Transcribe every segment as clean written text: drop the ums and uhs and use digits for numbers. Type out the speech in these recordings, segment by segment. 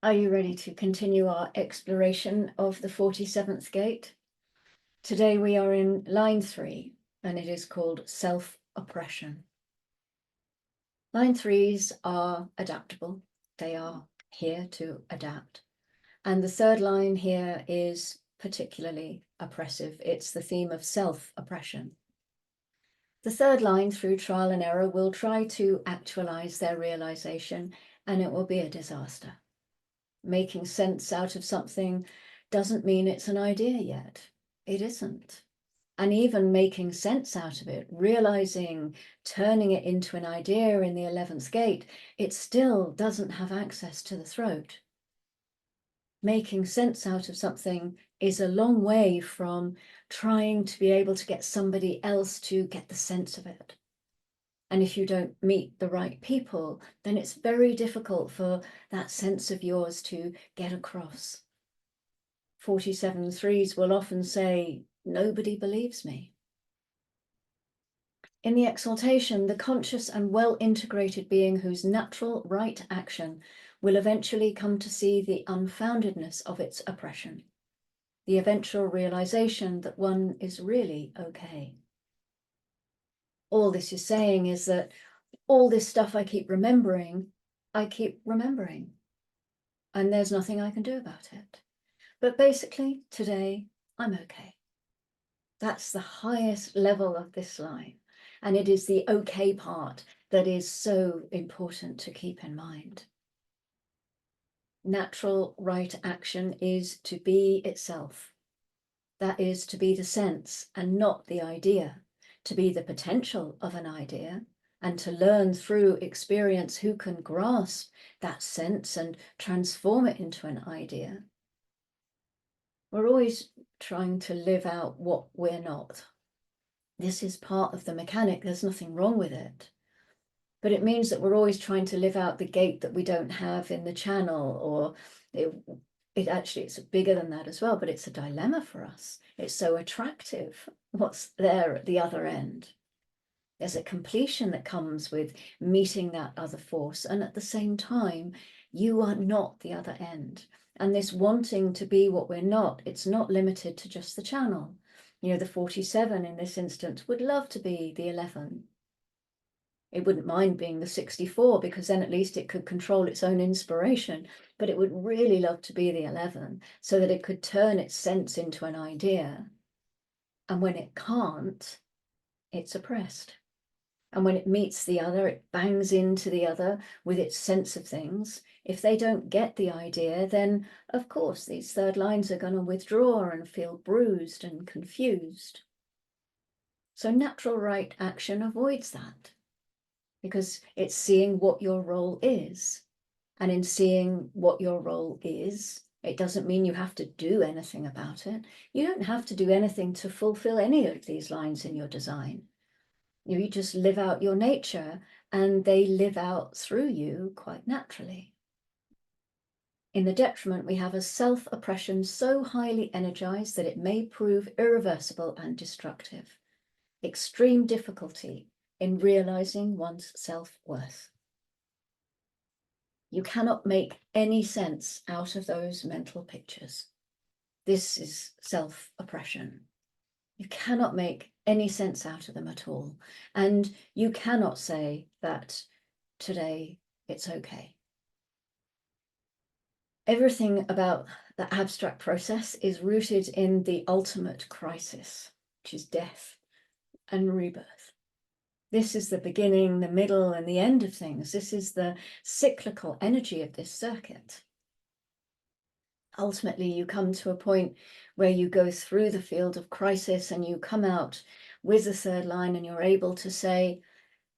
Are you ready to continue our exploration of the 47th gate? Today we are in line 3, and it is called self-oppression. Line 3s are adaptable. They are here to adapt. And the third line here is particularly oppressive. It's the theme of self-oppression. The third line, through trial and error, will try to actualize their realization, and it will be a disaster. Making sense out of something doesn't mean it's an idea yet. It isn't. And even making sense out of it, realizing, turning it into an idea in the 11th gate, it still doesn't have access to the throat. Making sense out of something is a long way from trying to be able to get somebody else to get the sense of it. And if you don't meet the right people, then it's very difficult for that sense of yours to get across. 47-3s will often say, nobody believes me. In the exaltation, the conscious and well-integrated being whose natural right action will eventually come to see the unfoundedness of its oppression, the eventual realization that one is really okay. All this is saying is that all this stuff I keep remembering, and there's nothing I can do about it. But basically, today, I'm okay. That's the highest level of this line. And it is the okay part that is so important to keep in mind. Natural right action is to be itself. That is to be the sense and not the idea, to be the potential of an idea, and to learn through experience who can grasp that sense and transform it into an idea. We're always trying to live out what we're not. This is part of the mechanic. There's nothing wrong with it. But it means that we're always trying to live out the gate that we don't have in the channel, or it's bigger than that as well, but it's a dilemma for us. It's so attractive what's there at the other end. There's a completion that comes with meeting that other force, and at the same time, you are not the other end. And this wanting to be what we're not, it's not limited to just the channel. You know, the 47 in this instance would love to be the 11. It wouldn't mind being the 64 because then at least it could control its own inspiration, but it would really love to be the 11 so that it could turn its sense into an idea. And when it can't, it's oppressed. And when it meets the other, it bangs into the other with its sense of things. If they don't get the idea, then of course these third lines are going to withdraw and feel bruised and confused. So natural right action avoids that, because it's seeing what your role is. And in seeing what your role is, it doesn't mean you have to do anything about it. You don't have to do anything to fulfill any of these lines in your design. You just live out your nature, and they live out through you quite naturally. In the detriment, we have a self-oppression so highly energized that it may prove irreversible and destructive. Extreme difficulty in realizing one's self-worth. You cannot make any sense out of those mental pictures. This is self-oppression. You cannot make any sense out of them at all. And you cannot say that today it's okay. Everything about the abstract process is rooted in the ultimate crisis, which is death and rebirth. This is the beginning, the middle, and the end of things. This is the cyclical energy of this circuit. Ultimately, you come to a point where you go through the field of crisis and you come out with the third line and you're able to say,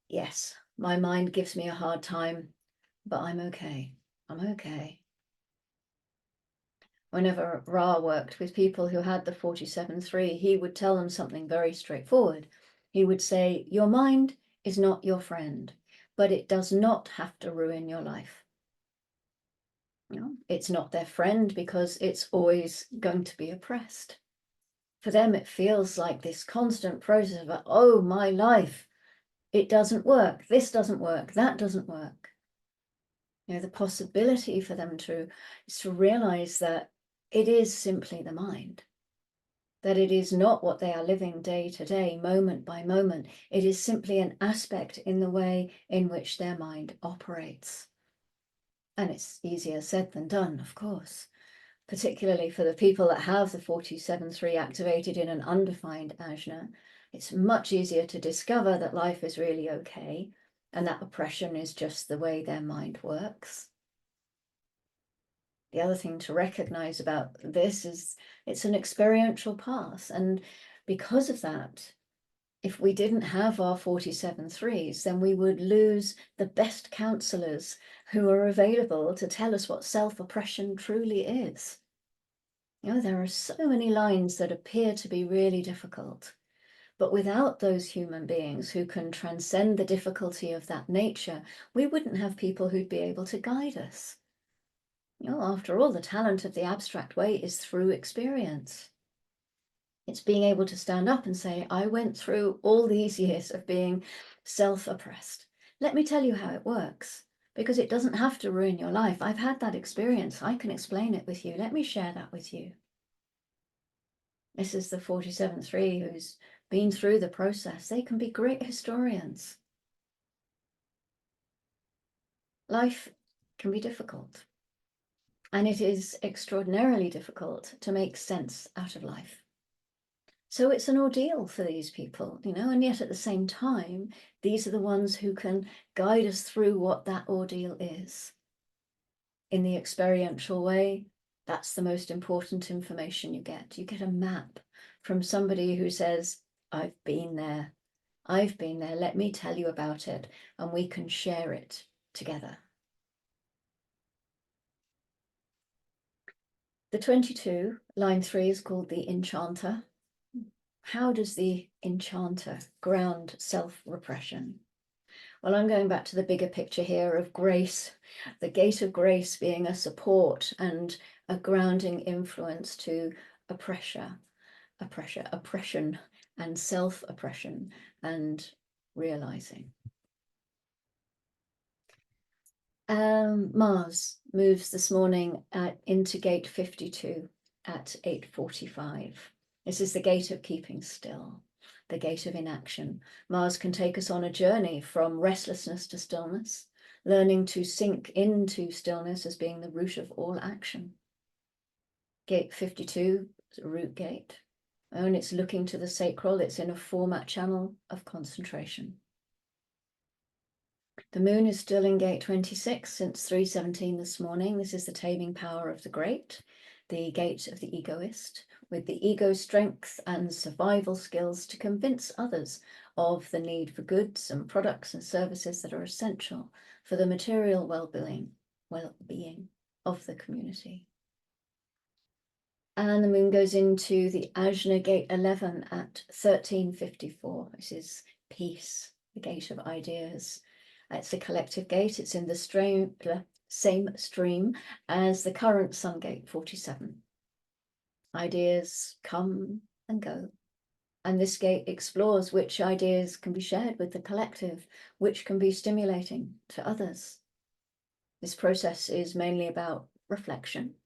yes, my mind gives me a hard time, but I'm okay. I'm okay. Whenever Ra worked with people who had the 47-3, he would tell them something very straightforward. He would say, your mind is not your friend, but it does not have to ruin your life. You know, it's not their friend because it's always going to be oppressed. For them, it feels like this constant process of, oh, my life, it doesn't work. This doesn't work. That doesn't work. The possibility for them is to realize that it is simply the mind, that it is not what they are living day to day, moment by moment. It is simply an aspect in the way in which their mind operates. And it's easier said than done, of course, particularly for the people that have the 47.3 activated in an undefined ajna. It's much easier to discover that life is really okay and that oppression is just the way their mind works. The other thing to recognize about this is it's an experiential path. And because of that, if we didn't have our 47.3s, then we would lose the best counselors who are available to tell us what self-oppression truly is. There are so many lines that appear to be really difficult, but without those human beings who can transcend the difficulty of that nature, we wouldn't have people who'd be able to guide us. After all, the talent of the abstract way is through experience. It's being able to stand up and say, I went through all these years of being self-oppressed. Let me tell you how it works, because it doesn't have to ruin your life. I've had that experience. I can explain it with you. Let me share that with you. This is the 47.3 who's been through the process. They can be great historians. Life can be difficult. And it is extraordinarily difficult to make sense out of life. So it's an ordeal for these people, and yet at the same time, these are the ones who can guide us through what that ordeal is. In the experiential way, that's the most important information you get. You get a map from somebody who says, I've been there, let me tell you about it, and we can share it together. The 22, line 3, is called the enchanter. How does the enchanter ground self-repression? Well, I'm going back to the bigger picture here of grace, the gate of grace being a support and a grounding influence to oppression and self-oppression and realizing. Mars moves this morning into gate 52 at 8:45. This is the gate of keeping still, the gate of inaction. Mars can take us on a journey from restlessness to stillness, learning to sink into stillness as being the root of all action. Gate 52 is a root gate, and it's looking to the sacral. It's in a format channel of concentration. The moon is still in gate 26 since 3:17 this morning. This is the taming power of the great, the gate of the egoist, with the ego strength and survival skills to convince others of the need for goods and products and services that are essential for the material well-being of the community. And the moon goes into the Ajna gate 11 at 13:54. This is peace, the gate of ideas. It's a collective gate. It's in the same stream as the current sun gate 47. Ideas come and go. And this gate explores which ideas can be shared with the collective, which can be stimulating to others. This process is mainly about reflection,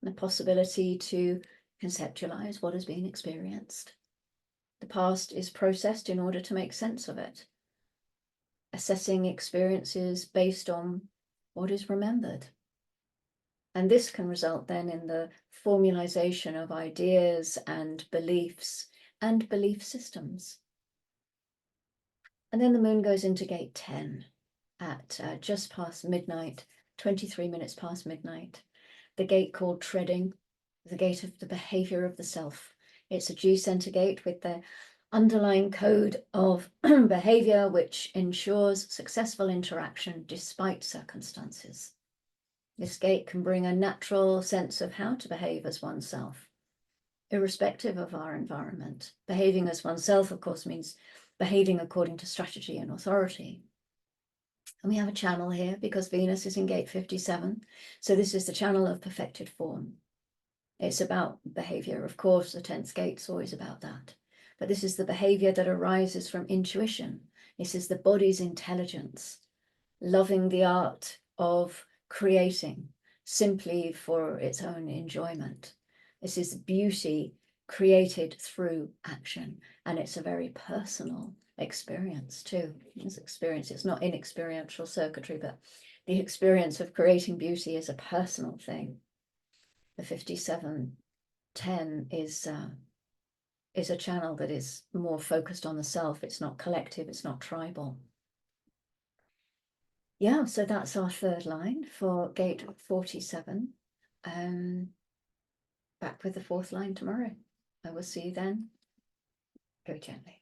the possibility to conceptualize what has been experienced. The past is processed in order to make sense of it, assessing experiences based on what is remembered. And this can result then in the formalization of ideas and beliefs and belief systems. And then the moon goes into gate 10 at just past midnight, 23 minutes past midnight. The gate called treading, the gate of the behavior of the self. It's a G-center gate with the underlying code of behavior which ensures successful interaction despite circumstances. This gate can bring a natural sense of how to behave as oneself, irrespective of our environment. Behaving as oneself, of course, means behaving according to strategy and authority. And we have a channel here because Venus is in gate 57. So this is the channel of perfected form. It's about behavior. Of course, the 10th gate's always about that. But this is the behavior that arises from intuition. This is the body's intelligence, loving the art of creating simply for its own enjoyment. This is beauty created through action, and it's a very personal experience too. It's not in experiential circuitry, but the experience of creating beauty is a personal thing. The 5710 is a channel that is more focused on the self. It's not collective, it's not tribal. Yeah, so that's our third line for gate 47. Back with the fourth line tomorrow. I will see you then. Go gently.